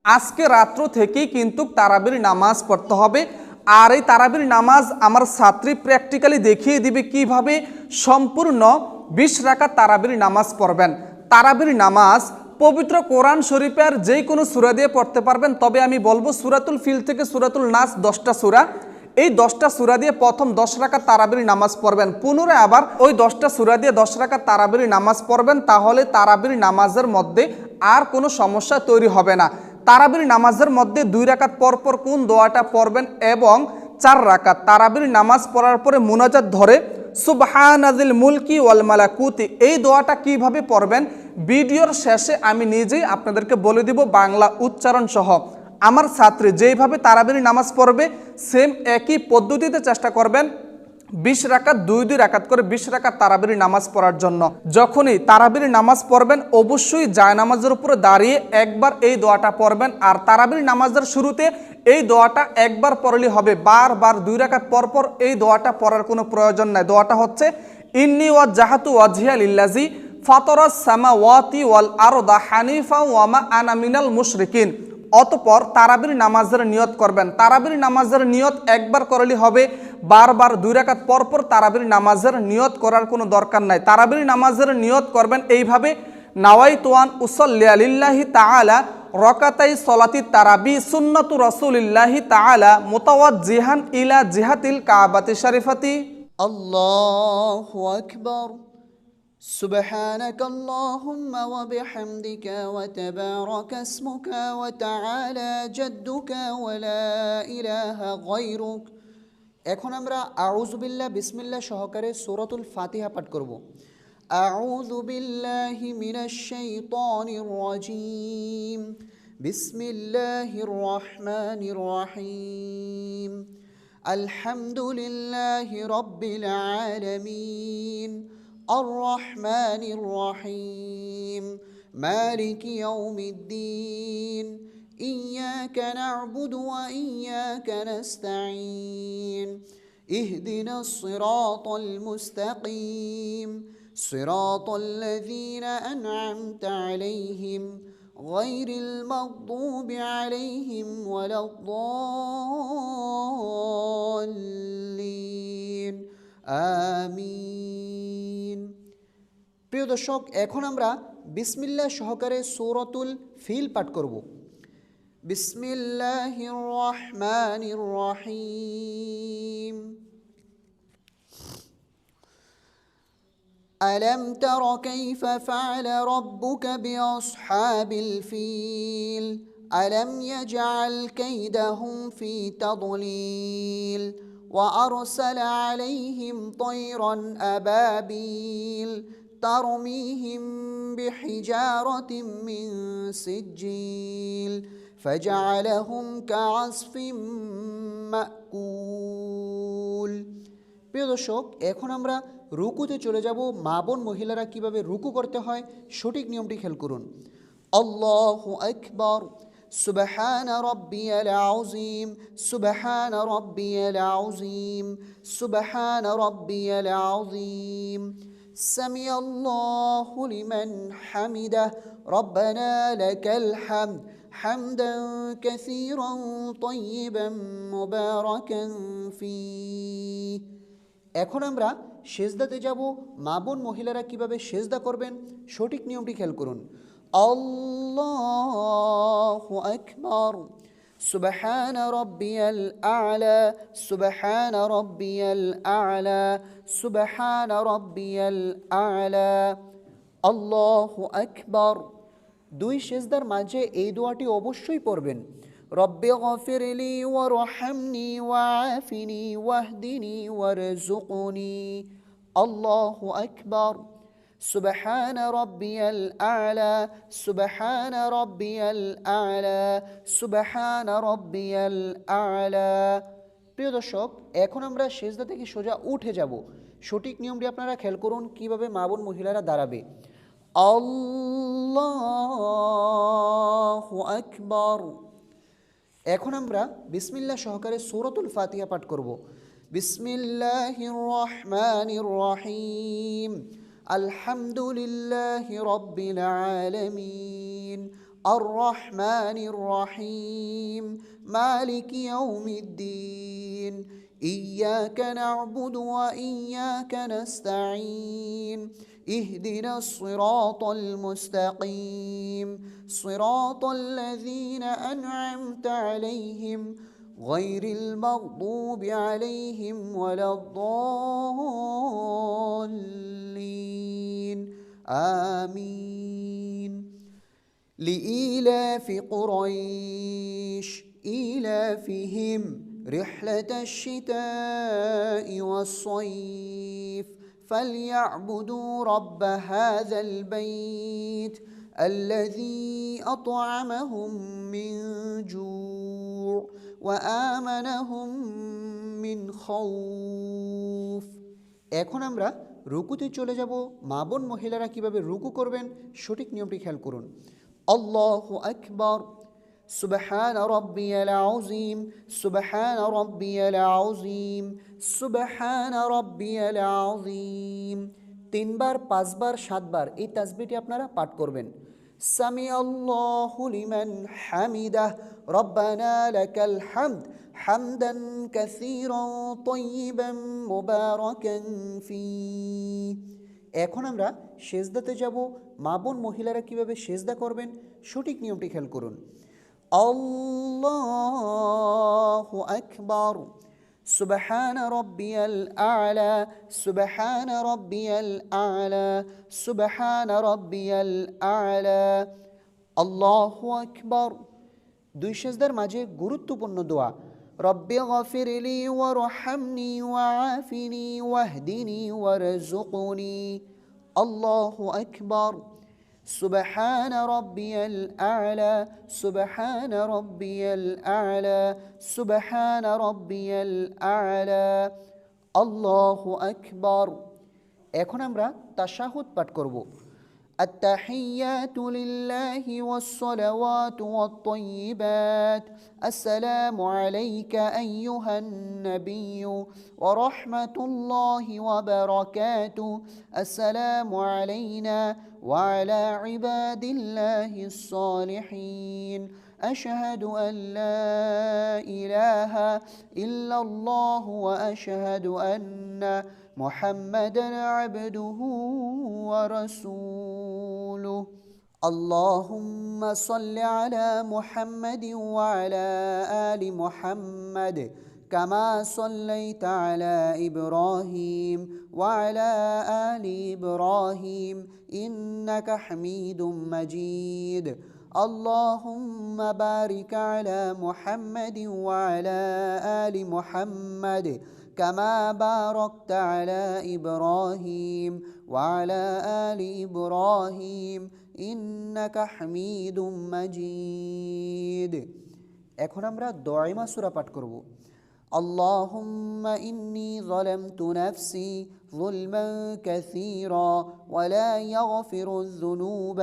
আজকে রাত্র থেকেই কিন্তু তারাবির নামাজ পড়তে হবে। আর এই তারাবির নামাজ আমার ছাত্রী প্র্যাকটিক্যালি দেখিয়ে দিবে কিভাবে সম্পূর্ণ 20 রাকাত তারাবির নামাজ পড়বেন। তারাবির নামাজ পবিত্র কোরআন শরীফের যে কোনো সূরা দিয়ে পড়তে পারবেন, তবে আমি বলবো সূরাতুল ফিল থেকে সূরাতুল নাস 10টা সূরা, এই 10টা সূরা দিয়ে প্রথম 10 রাকাত তারাবির নামাজ পড়বেন, পুনরায় আবার ওই 10টা সূরা দিয়ে 10 রাকাত তারাবির নামাজ পড়বেন। তাহলে তারাবির নামাজের মধ্যে আর কোনো সমস্যা তৈরি হবে না। তারাবির নামাজের মধ্যে 2 রাকাত পরপর কোন দোয়াটা পড়বেন এবং 4 রাকাত তারাবির নামাজ পড়ার পরে মুনাজাত ধরে সুবহানাজিল মুলকি ওয়াল মালাকুতি এই দোয়াটা কিভাবে পড়বেন ভিডিওর শেষে আমি নিজেই আপনাদেরকে বলে দিব বাংলা উচ্চারণ সহ। আমার ছাত্রী যেইভাবে তারাবির নামাজ পড়বে সেম একই পদ্ধতিতে চেষ্টা করবেন 20 রাকাত 2 রাকাত করে 20 রাকাত তারাবির নামাজ পড়ার জন্য। যখনই তারাবির নামাজ পড়বেন অবশ্যই জায়নামাজের উপরে দাঁড়িয়ে একবার এই দোয়াটা পড়বেন। আর তারাবির নামাজের শুরুতে এই দোয়াটা একবার পড়লে হবে, বারবার 2 রাকাত পরপর এই দোয়াটা পড়ার কোনো প্রয়োজন নাই। দোয়াটা হচ্ছে ইন্নী ওয়াজ্জাহাতু ওয়াজহিয়া লিল্লাযী ফাতারাস সামাওয়াতি ওয়াল আরদা হানিফা ওয়া মা আনা মিনাল মুশরিকিন। অতঃপর তারাবির নামাজের নিয়ত করবেন। তারাবির নামাজের নিয়ত একবার করলে হবে, বারবার 2 রাকাত পরপর তারাবির নামাজের নিয়ত করার কোনো দরকার নাই। তারাবির নামাজের নিয়ত করবেন এইভাবে, নাওয়াইতু আন উসাল্লি লিল্লাহি তাআলা রাকাতাই সলাতি তারাবি সুন্নাতু রাসূলিল্লাহি তাআলা মুতাওয়াজ্জিহান ইলা জিহাতিল কাবাতি শরীফাতি। আল্লাহু আকবার। سبحانك اللهم وبحمدك وتبارك اسمك وتعالى جدك ولا إله غيرك। এখন আমরা আউযু বিল্লাহ বিসমিল্লাহ সহকারে সূরাতুল ফাতিহা পাঠ করব। আউযু বিল্লাহি মিনাশ শাইতানির রাজীম। বিসমিল্লাহির রহমানির রহিম। আলহামদুলিল্লাহি রাব্বিল আলামিন الرحمن الرحيم مالك يوم الدين إياك نعبد وإياك نستعين اهدنا الصراط المستقيم صراط الذين أنعمت عليهم غير المغضوب عليهم ولا الضالين আমিন। প্রিয় দর্শক, এখন আমরা বিসমিল্লাহ সহকারে সূরাতুল ফিল পাঠ করব। বিসমিল্লাহির রহমানির রহিম। আলাম তারা কাইফা ফাআলা রাব্বুকা বিআসহাবিল ফিল আলাম ইয়াজআল কাইদাহুম ফি তাদলিল وأرسل عليهم طيرا أبابيل ترميهم بحجارة من سجيل فجعلهم كعصف مأكول। প্রিয় দর্শক, এখন আমরা রুকুতে চলে যাব। মা বোন মহিলারা কিভাবে রুকু করতে হয় সঠিক নিয়মটি খেয়াল করুন। আল্লাহু আকবার। سبحان ربي العظيم سبحان ربي العظيم سبحان ربي العظيم سمع الله لمن حمده ربنا لك الحمد حمدا كثيرا طيبا مباركا فيه। এখন আমরা সেজদাতে যাব। মা বোন মহিলারা কিভাবে সেজদা করবেন সঠিক নিয়মটি খেয়াল করুন। الله أكبر سبحان ربي الأعلى سبحان ربي الأعلى سبحان ربي الأعلى الله أكبر। দুই সেজদার মাঝে এই দোয়াটি অবশ্যই পড়বেন। রব্বি গফিরলি ওয়ারহামনি ওয়াআফিনি ওয়াহদিনি ওয়ারযুকনি। আল্লাহু আকবার। سبحان ربي الأعلى سبحان ربي الأعلى سبحان ربي الأعلى। প্রিয় দর্শক, এখন আমরা সেজদা থেকে সোজা উঠে যাব। সঠিক নিয়মটি আপনারা খেয়াল করুন কিভাবে মা বোন মহিলারা দাঁড়াবে। আল্লাহু আকবার। এখন আমরা বিসমিল্লাহ সহকারে সূরাতুল ফাতিহা পাঠ করব। বিসমিল্লাহির রহমানির রহিম। الحمد لله رب العالمين الرحمن الرحيم مالك يوم الدين إياك نعبد وإياك نستعين اهدنا الصراط المستقيم صراط الذين أنعمت عليهم غير المغضوب عليهم ولا الضالين آمين لإيلاف قريش إيلافهم رحلة الشتاء والصيف فليعبدوا رب هذا البيت الذي أطعمهم من جوع وآمنهم من خوف। এখন আমরা রুকুতে চলে যাব। মা বোন মহিলারা কিভাবে রুকু করবেন সঠিক নিয়মটি খেয়াল করুন। আল্লাহু আকবার সুবহান রাব্বিয়াল আযীম সুবহান রাব্বিয়াল আযীম সুবহান রাব্বিয়াল আযীম। 3 বার 5 বার 7 বার এই তাসবিহটি আপনারা পাঠ করবেন। সামি আল্লাহু লিমান হামিদাহ রব্বানা লাকাল হামদ হামদান কাসীরান তাইয়িবান মুবারাকান ফীহ। এখন আমরা সেজদাতে যাব। মা বোন মহিলারা কিভাবে সেজদা করবেন সঠিক নিয়মটি খেয়াল করুন। আল্লাহু আকবার সুবহান রাব্বিয়াল আ'লা সুবহান রাব্বিয়াল আ'লা সুবহান রাব্বিয়াল আ'লা আল্লাহু আকবার। 2 সেজদার মাঝে গুরুত্বপূর্ণ দোয়া রব্বি গফিরলি ওয়ারহামনি ওয়াআফিনি ওয়াহদিনি ওয়ারযুকনি। আল্লাহু আকবার সুবহান রাব্বিয়াল আ'লা সুবহান রাব্বিয়াল আ'লা সুবহান রাব্বিয়াল আ'লা আল্লাহু আকবার। এখন আমরা তাশাহুদ পাঠ করব। التحيات لله والصلوات والطيبات السلام عليك أيها النبي ورحمة الله وبركاته السلام علينا وعلى عباد الله الصالحين أشهد أن لا إله إلا الله وأشهد أن محمدا عبده ورسوله اللهم صل على محمد وعلى آل محمد كما صليت على إبراهيم وعلى آل إبراهيم إنك حميد مجيد اللهم بارك على محمد وعلى آل محمد كما باركت على إبراهيم وعلى آل إبراهيم إنك حميد مجيد। এখন আমরা দোয়াইমা সূরা পাঠ করব। اللهم إني ظلمت نفسي ظلما كثيرا ولا يغفر الذنوب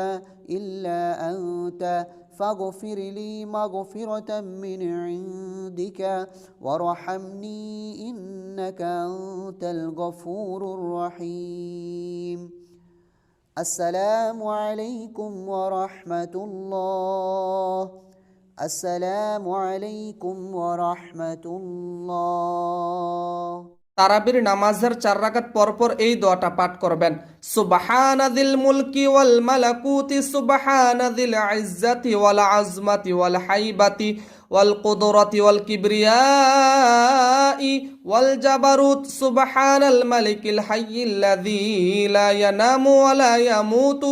إلا أنت فاغفر لي مغفرة من عندك وارحمني إنك أنت الغفور الرحيم السلام عليكم ورحمة الله السلام عليكم ورحمة الله। তারাবির নামাজের 4 রাকাত পরপর এই দোয়াটা পাঠ করবেন। সুবহানাযিল মুলকি ওয়াল মালাকুতি সুবহানাযিল ইজ্জাতি ওয়াল আজমাতি ওয়াল হাইবাতি ওয়াল কুদরাতি ওয়াল কিবরিয়াই ওয়াল জাবারুত সুবহানাল মালিকিল হাইয়্যিল্লাযী লা ইয়ানামু ওয়া লা ইয়ামুতু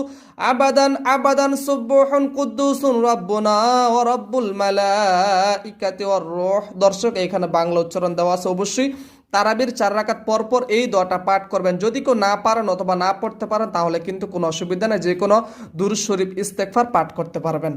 আবাদান আবাদান সুবহুন কুদ্দুসুন রাব্বুনা ওয়া রাব্বুল মালাইকাতি ওয়ার রূহ। দর্শক এখানে বাংলা উচ্চারণ দেওয়া আছে। অবশ্যই তারাবির 4 রাকাত পরপর এই দোয়াটা পাঠ করবেন। যদি কেউ না পারেন অথবা না পড়তে পারেন তাহলে কিন্তু কোনো অসুবিধা নেই, যে কোনো দুরূদ শরীফ ইস্তেগফার পাঠ করতে পারবেন।